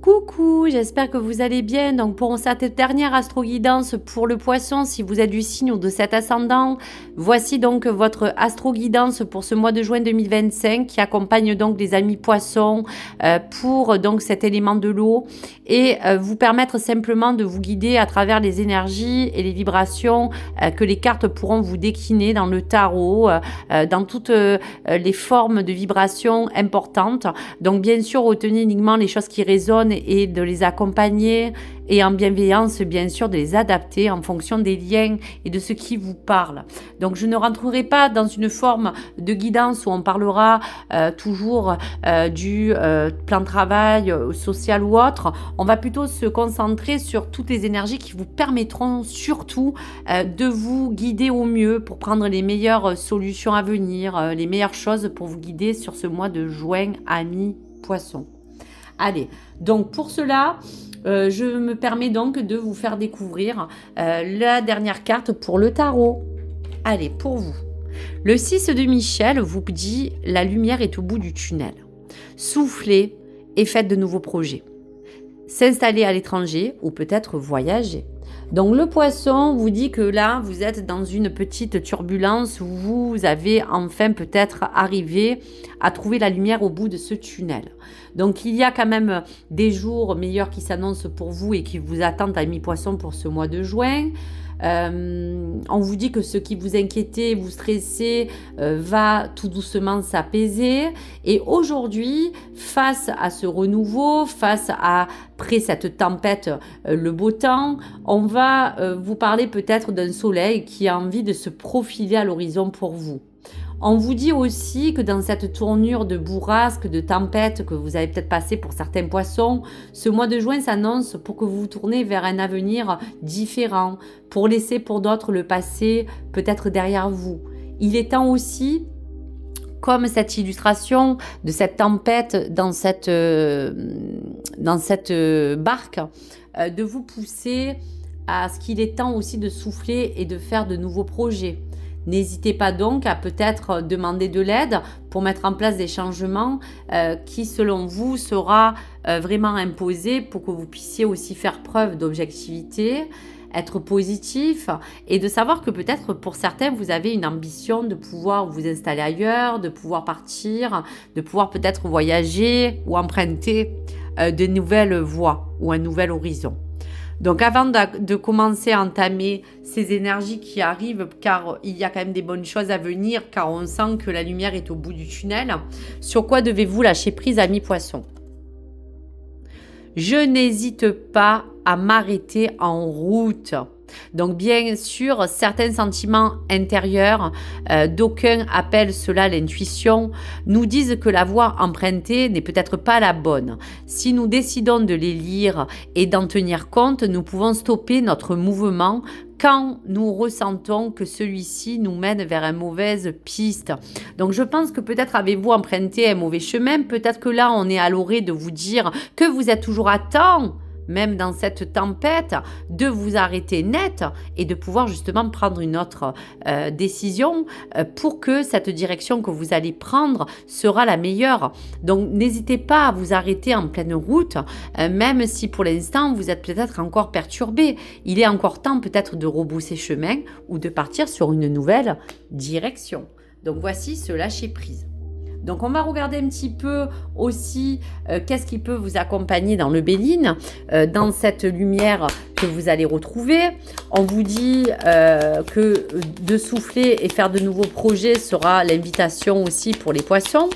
Coucou, j'espère que vous allez bien. Donc pour cette dernière astro-guidance pour le poisson, si vous êtes du signe ou de cet ascendant, voici donc votre astro-guidance pour ce mois de juin 2025 qui accompagne donc les amis poissons pour donc cet élément de l'eau et vous permettre simplement de vous guider à travers les énergies et les vibrations que les cartes pourront vous décliner dans le tarot, dans toutes les formes de vibrations importantes. Donc bien sûr, retenez uniquement les choses qui résonnent et de les accompagner et en bienveillance, bien sûr, de les adapter en fonction des liens et de ce qui vous parle. Donc, je ne rentrerai pas dans une forme de guidance où on parlera toujours du plan de travail social ou autre. On va plutôt se concentrer sur toutes les énergies qui vous permettront surtout de vous guider au mieux pour prendre les meilleures solutions à venir, les meilleures choses pour vous guider sur ce mois de juin, amis poissons. Allez, donc pour cela, je me permets donc de vous faire découvrir la dernière carte pour le tarot. Allez, pour vous. Le 6 de Michel vous dit « La lumière est au bout du tunnel. Soufflez et faites de nouveaux projets. S'installer à l'étranger ou peut-être voyager. » Donc le poisson vous dit que là, vous êtes dans une petite turbulence où vous avez enfin peut-être arrivé à trouver la lumière au bout de ce tunnel. Donc il y a quand même des jours meilleurs qui s'annoncent pour vous et qui vous attendent à mi-poisson pour ce mois de juin. On vous dit que ce qui vous inquiétait, vous stressait, va tout doucement s'apaiser. Et aujourd'hui, face à ce renouveau, après cette tempête, le beau temps, on va vous parler peut-être d'un soleil qui a envie de se profiler à l'horizon pour vous. On vous dit aussi que dans cette tournure de bourrasque, de tempête que vous avez peut-être passé pour certains poissons, ce mois de juin s'annonce pour que vous vous tournez vers un avenir différent, pour laisser pour d'autres le passé peut-être derrière vous. Il est temps aussi, comme cette illustration de cette tempête dans cette barque, de vous pousser à ce qu'il est temps aussi de souffler et de faire de nouveaux projets. N'hésitez pas donc à peut-être demander de l'aide pour mettre en place des changements qui, selon vous, sera vraiment imposé pour que vous puissiez aussi faire preuve d'objectivité, être positif et de savoir que peut-être pour certains, vous avez une ambition de pouvoir vous installer ailleurs, de pouvoir partir, de pouvoir peut-être voyager ou emprunter de nouvelles voies ou un nouvel horizon. Donc avant de commencer à entamer ces énergies qui arrivent, car il y a quand même des bonnes choses à venir, car on sent que la lumière est au bout du tunnel, sur quoi devez-vous lâcher prise, amis poissons ? Je n'hésite pas à m'arrêter en route. Donc bien sûr, certains sentiments intérieurs, d'aucuns appellent cela l'intuition, nous disent que la voie empruntée n'est peut-être pas la bonne. Si nous décidons de les lire et d'en tenir compte, nous pouvons stopper notre mouvement quand nous ressentons que celui-ci nous mène vers une mauvaise piste. Donc je pense que peut-être avez-vous emprunté un mauvais chemin, peut-être que là on est à l'orée de vous dire que vous êtes toujours à temps, même dans cette tempête, de vous arrêter net et de pouvoir justement prendre une autre décision pour que cette direction que vous allez prendre sera la meilleure. Donc n'hésitez pas à vous arrêter en pleine route, même si pour l'instant vous êtes peut-être encore perturbé. Il est encore temps peut-être de rebrousser chemin ou de partir sur une nouvelle direction. Donc voici ce lâcher prise. Donc, on va regarder un petit peu aussi qu'est-ce qui peut vous accompagner dans le Béline, dans cette lumière que vous allez retrouver. On vous dit que de souffler et faire de nouveaux projets sera l'invitation aussi pour les poissons.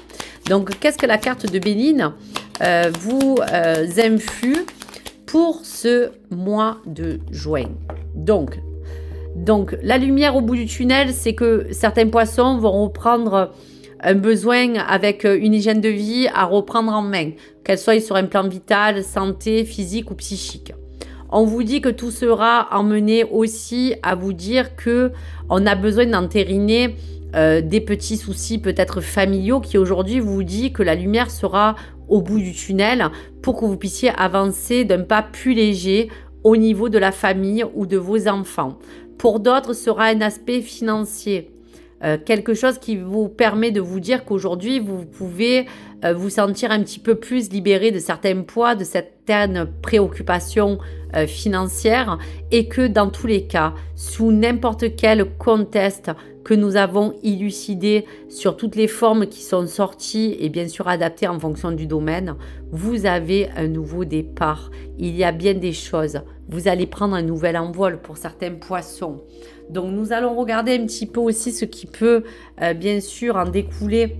Donc, qu'est-ce que la carte de Béline vous influe pour ce mois de juin ? Donc, la lumière au bout du tunnel, c'est que certains poissons vont reprendre un besoin avec une hygiène de vie à reprendre en main, qu'elle soit sur un plan vital, santé, physique ou psychique. On vous dit que tout sera emmené aussi à vous dire que on a besoin d'entériner des petits soucis peut-être familiaux qui aujourd'hui vous dit que la lumière sera au bout du tunnel pour que vous puissiez avancer d'un pas plus léger au niveau de la famille ou de vos enfants. Pour d'autres, ce sera un aspect financier. quelque chose qui vous permet de vous dire qu'aujourd'hui, vous pouvez vous sentir un petit peu plus libéré de certains poids, de certaines préoccupations financières et que dans tous les cas, sous n'importe quel contexte que nous avons élucidé sur toutes les formes qui sont sorties et bien sûr adaptées en fonction du domaine, vous avez un nouveau départ. Il y a bien des choses. Vous allez prendre un nouvel envol pour certains poissons. Donc nous allons regarder un petit peu aussi ce qui peut bien sûr en découler.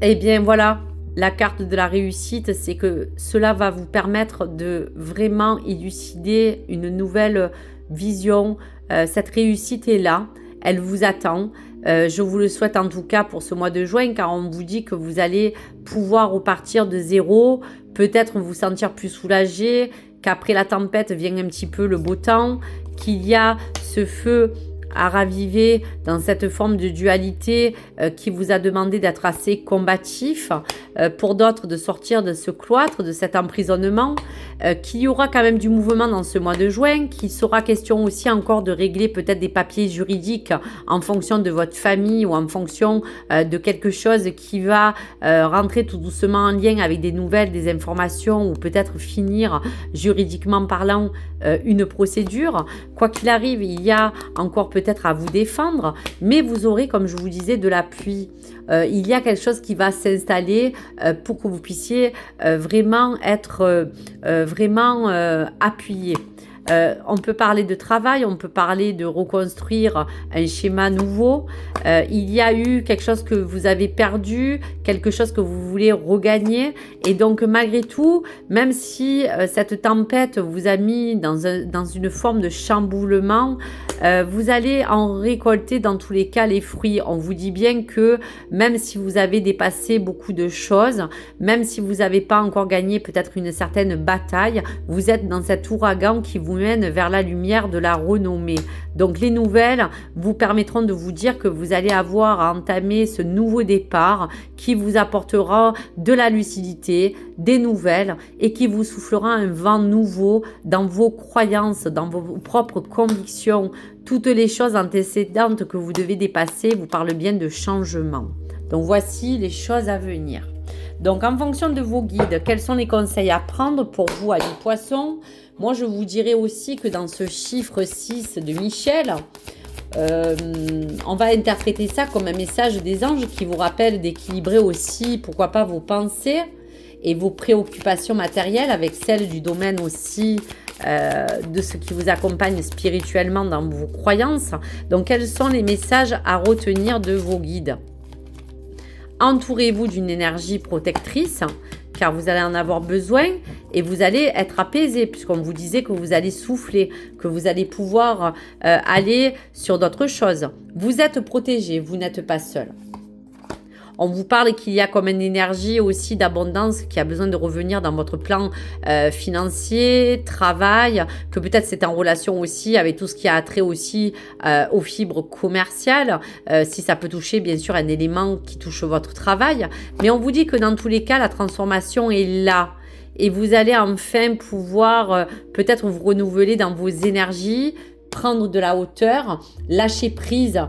Eh bien voilà, la carte de la réussite, c'est que cela va vous permettre de vraiment élucider une nouvelle vision. Cette réussite est là, elle vous attend. Je vous le souhaite en tout cas pour ce mois de juin, car on vous dit que vous allez pouvoir repartir de zéro, peut-être vous sentir plus soulagé, qu'après la tempête vient un petit peu le beau temps, qu'il y a ce feu à raviver dans cette forme de dualité qui vous a demandé d'être assez combatif, pour d'autres de sortir de ce cloître, de cet emprisonnement, qu'il y aura quand même du mouvement dans ce mois de juin, qu'il sera question aussi encore de régler peut-être des papiers juridiques en fonction de votre famille ou en fonction de quelque chose qui va rentrer tout doucement en lien avec des nouvelles, des informations ou peut-être finir juridiquement parlant une procédure. Quoi qu'il arrive, il y a encore peut-être à vous défendre, mais vous aurez, comme je vous disais, de l'appui. Il y a quelque chose qui va s'installer pour que vous puissiez vraiment être appuyé. On peut parler de travail, on peut parler de reconstruire un schéma nouveau. Il y a eu quelque chose que vous avez perdu, quelque chose que vous voulez regagner. Et donc, malgré tout, même si cette tempête vous a mis dans une forme de chamboulement, vous allez en récolter dans tous les cas les fruits. On vous dit bien que même si vous avez dépassé beaucoup de choses, même si vous n'avez pas encore gagné peut-être une certaine bataille, vous êtes dans cet ouragan qui vous mène vers la lumière de la renommée. Donc les nouvelles vous permettront de vous dire que vous allez avoir à entamer ce nouveau départ qui vous apportera de la lucidité, des nouvelles et qui vous soufflera un vent nouveau dans vos croyances, dans vos propres convictions. Toutes les choses antécédentes que vous devez dépasser vous parlent bien de changement. Donc voici les choses à venir. Donc en fonction de vos guides, quels sont les conseils à prendre pour vous, amis poissons? Moi, je vous dirais aussi que dans ce chiffre 6 de Michel, on va interpréter ça comme un message des anges qui vous rappelle d'équilibrer aussi, pourquoi pas, vos pensées et vos préoccupations matérielles avec celles du domaine aussi de ce qui vous accompagne spirituellement dans vos croyances. Donc, quels sont les messages à retenir de vos guides? Entourez-vous d'une énergie protectrice, car vous allez en avoir besoin et vous allez être apaisé, puisqu'on vous disait que vous allez souffler, que vous allez pouvoir aller sur d'autres choses. Vous êtes protégé, vous n'êtes pas seul. On vous parle qu'il y a comme une énergie aussi d'abondance qui a besoin de revenir dans votre plan financier, travail, que peut-être c'est en relation aussi avec tout ce qui a trait aussi aux fibres commerciales, si ça peut toucher bien sûr un élément qui touche votre travail. Mais on vous dit que dans tous les cas, la transformation est là. Et vous allez enfin pouvoir peut-être vous renouveler dans vos énergies, prendre de la hauteur, lâcher prise,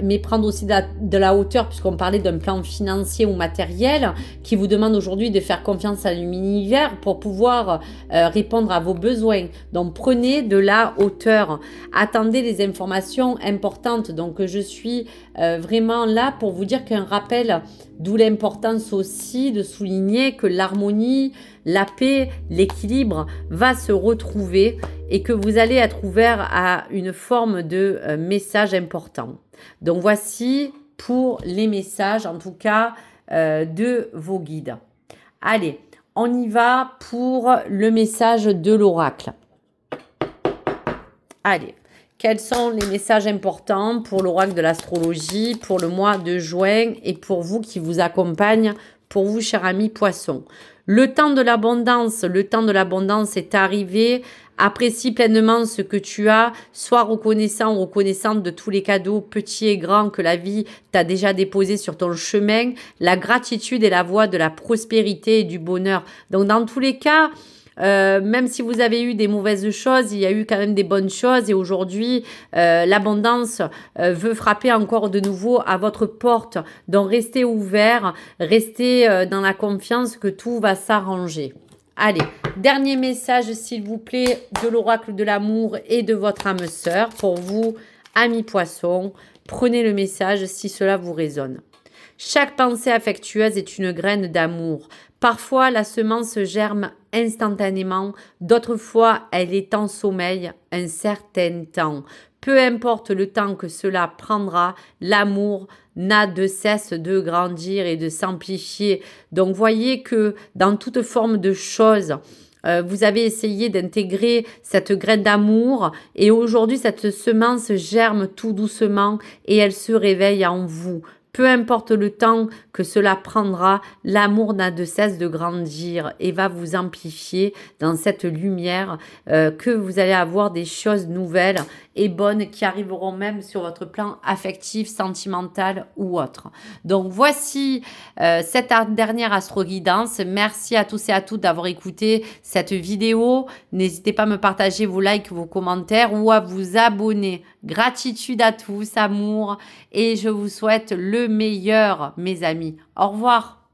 mais prendre aussi de la hauteur, puisqu'on parlait d'un plan financier ou matériel qui vous demande aujourd'hui de faire confiance à l'univers pour pouvoir répondre à vos besoins. Donc prenez de la hauteur, attendez les informations importantes. Donc je suis vraiment là pour vous dire qu'un rappel, d'où l'importance aussi de souligner que l'harmonie, la paix, l'équilibre va se retrouver et que vous allez être ouvert à une forme de message important. Donc voici pour les messages, en tout cas, de vos guides. Allez, on y va pour le message de l'oracle. Allez, quels sont les messages importants pour l'oracle de l'astrologie, pour le mois de juin et pour vous qui vous accompagne, pour vous, chers amis poissons? Le temps de l'abondance est arrivé. Apprécie pleinement ce que tu as. Sois reconnaissant ou reconnaissante de tous les cadeaux, petits et grands, que la vie t'a déjà déposés sur ton chemin. La gratitude est la voie de la prospérité et du bonheur. Donc, dans tous les cas, Même si vous avez eu des mauvaises choses, il y a eu quand même des bonnes choses. Et aujourd'hui, l'abondance veut frapper encore de nouveau à votre porte. Donc, restez ouverts, restez dans la confiance que tout va s'arranger. Allez, dernier message, s'il vous plaît, de l'oracle de l'amour et de votre âme sœur. Pour vous, amis poissons, prenez le message si cela vous résonne. Chaque pensée affectueuse est une graine d'amour. Parfois, la semence germe instantanément, d'autres fois, elle est en sommeil un certain temps. Peu importe le temps que cela prendra, l'amour n'a de cesse de grandir et de s'amplifier. Donc, voyez que dans toute forme de choses, vous avez essayé d'intégrer cette graine d'amour et aujourd'hui, cette semence germe tout doucement et elle se réveille en vous. Peu importe le temps que cela prendra, l'amour n'a de cesse de grandir et va vous amplifier dans cette lumière que vous allez avoir des choses nouvelles et bonnes qui arriveront même sur votre plan affectif, sentimental ou autre. Donc voici cette dernière astro-guidance. Merci à tous et à toutes d'avoir écouté cette vidéo. N'hésitez pas à me partager vos likes, vos commentaires ou à vous abonner. Gratitude à tous, amour, et je vous souhaite le meilleur, mes amis. Au revoir.